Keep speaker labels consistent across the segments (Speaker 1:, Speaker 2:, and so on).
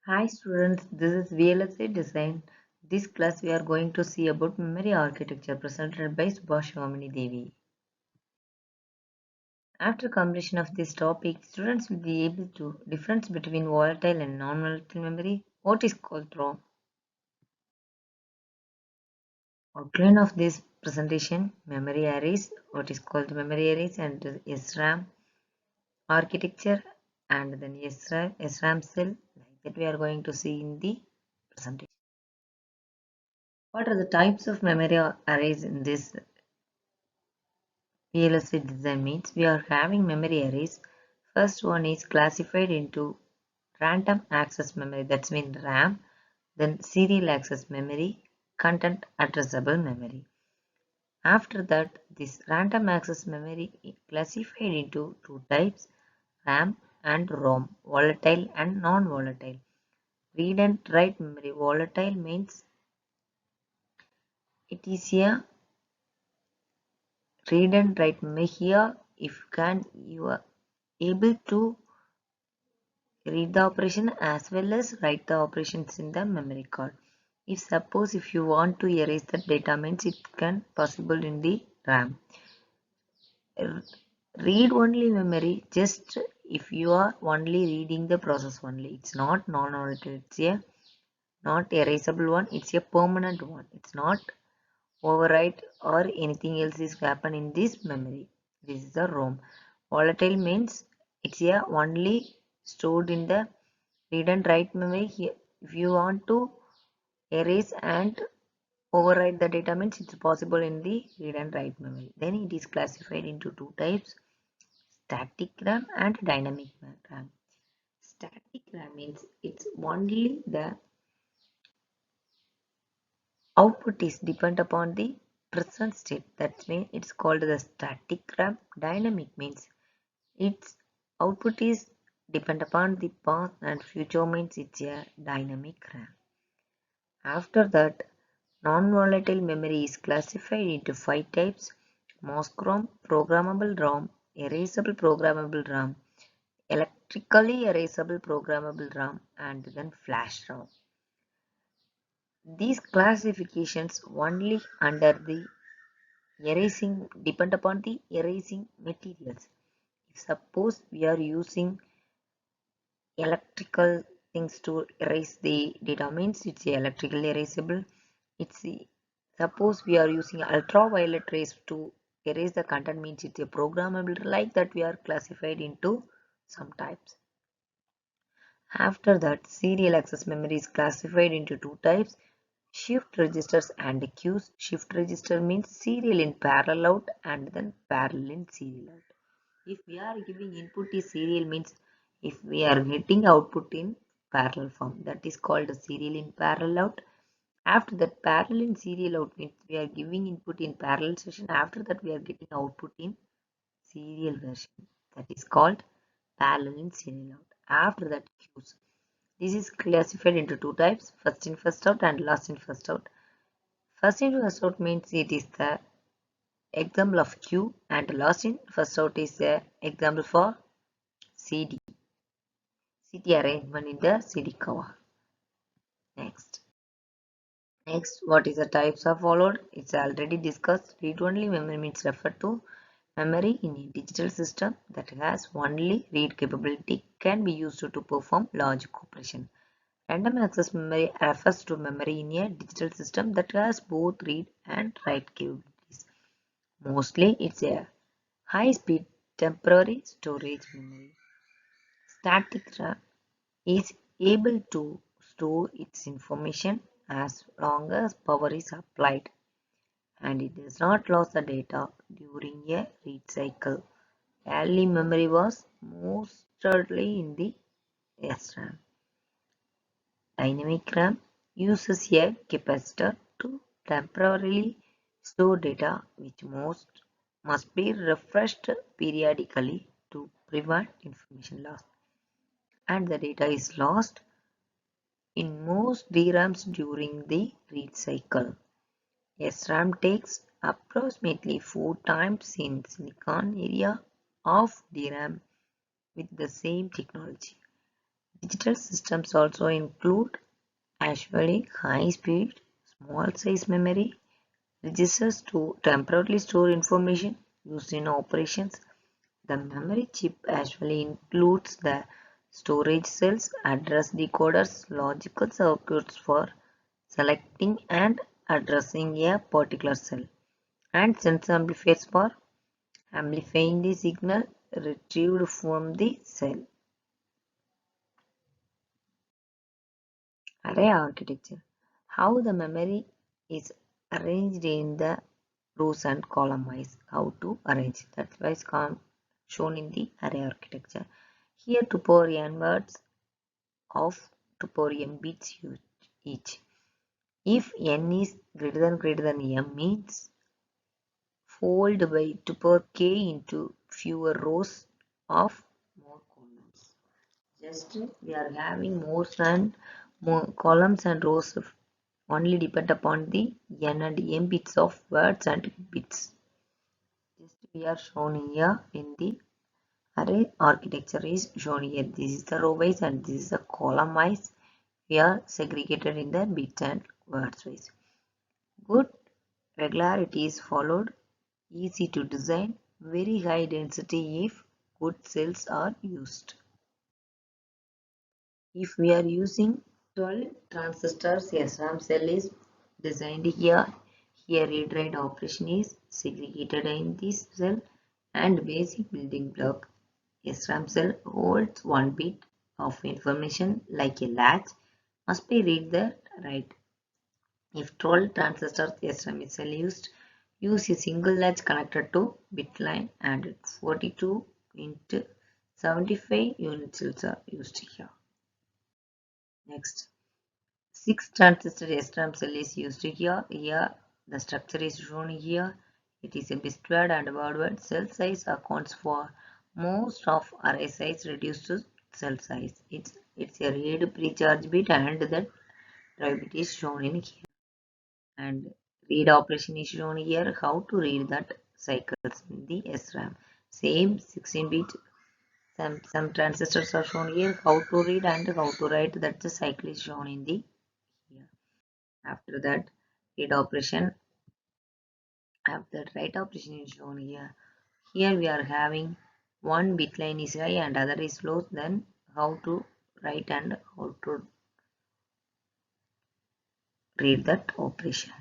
Speaker 1: Hi students, this is VLSI Design. This class we are going to see about memory architecture presented by Subhash Vamini Devi. After completion of this topic, students will be able to difference between volatile and non-volatile memory, what is called ROM. Outline of this presentation, memory arrays, what is called memory arrays and SRAM architecture and then SRAM cell like that we are going to see in the presentation. What are the types of memory arrays in this VLSI design means we are having memory arrays. First one is classified into random access memory, that's mean RAM, then serial access memory, content addressable memory. After that, this random access memory is classified into two types, RAM and ROM, volatile and non-volatile. Read and write memory. Volatile means it is a read and write memory. Here, if you are able to read the operation as well as write the operations in the memory card. If you want to erase the data means it can possible in the RAM. Read only memory just if you are only reading the process only. It's not non-volatile. It's a not erasable one. It's a permanent one. It's not overwrite or anything else is happen in this memory. This is the ROM. Volatile means it's a only stored in the read and write memory. Here if you want to erase and overwrite the data means it's possible in the read and write memory. Then it is classified into two types, static RAM and dynamic RAM. Static RAM means it's only the output is depend upon the present state. That means it's called the static RAM. Dynamic means its output is depend upon the past and future means it's a dynamic RAM. After that, non-volatile memory is classified into five types: MOS-ROM, programmable ROM, erasable programmable RAM, electrically erasable programmable RAM, and then flash ROM. These classifications only under the erasing depend upon the erasing materials. If suppose we are using electrical things to erase the data means it's electrically erasable. Suppose we are using ultraviolet rays to erase the content means it's a programmable, like that we are classified into some types. After that, serial access memory is classified into two types, shift registers and queues. Shift register means serial in parallel out and then parallel in serial out. If we are giving input is serial means if we are getting output in parallel form, that is called a serial in parallel out. After that, parallel in serial out means we are giving input in parallel session. After that, we are getting output in serial version. That is called parallel in serial out. After that, queues. This is classified into two types, first in first out and last in first out. First in first out means it is the example of queue and last in first out is the example for CD. CD arrangement in the CD cover. Next. What is the types of followed? It's already discussed. Read-only memory means refer to memory in a digital system that has only read capability can be used to perform logic operation. Random access memory refers to memory in a digital system that has both read and write capabilities. Mostly it's a high-speed temporary storage memory. Static RAM is able to store its information as long as power is applied and it does not lose the data during a read cycle. Early memory was mostly in the SRAM. Dynamic RAM uses a capacitor to temporarily store data which must be refreshed periodically to prevent information loss. And the data is lost in most DRAMs during the read cycle. SRAM takes approximately 4 times in silicon area of DRAM with the same technology. Digital systems also include actually high speed, small size memory registers to temporarily store information used in operations. The memory chip actually includes the storage cells, address decoders, logical circuits for selecting and addressing a particular cell, and sense amplifiers for amplifying the signal retrieved from the cell. Array architecture. How the memory is arranged in the rows and columns. How to arrange. That's why it's shown in the array architecture. Here 2 power n words of 2 power m bits used each. If n is greater than m means fold by 2 power k into fewer rows of more columns. Just we are having more columns and rows only depend upon the n and m bits of words and bits. Just we are shown here in the array architecture is shown here. This is the row wise and this is the column wise. We are segregated in the bits and words wise. Good regularity is followed. Easy to design. Very high density if good cells are used. If we are using 12 transistors, a SRAM cell is designed here. Here read-write operation is segregated in this cell, and basic building block. A SRAM cell holds one bit of information like a latch must be read the write. If 12 transistors SRAM cell used, use a single latch connected to bit line and 42 into 75 unit cells are used here. Next, 6 transistor SRAM cell is used here. Here the structure is shown here. It is a bitwise and wordwise. Cell size accounts for most of array size reduced to cell size. It's a read pre-charge bit and the drive bit is shown in here. And read operation is shown here. How to read that cycles in the SRAM. Same 16 bit. Some transistors are shown here. How to read and how to write. That the cycle is shown in the here. After that, read operation. After write operation is shown here. Here we are having one bit line is high and other is low. Then how to write and how to read that operation.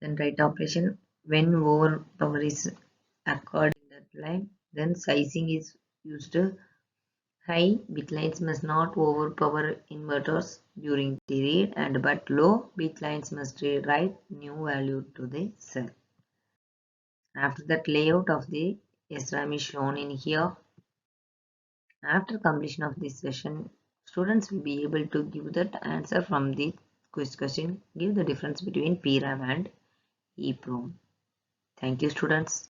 Speaker 1: Then write operation when overpower is occurred in that line. Then sizing is used. High bit lines must not overpower inverters during the read and but low bit lines must write new value to the cell. After that, layout of the SRAM is shown in here. After completion of this session, students will be able to give that answer from the quiz question. Give the difference between PRAM and EEPROM. Thank you, students.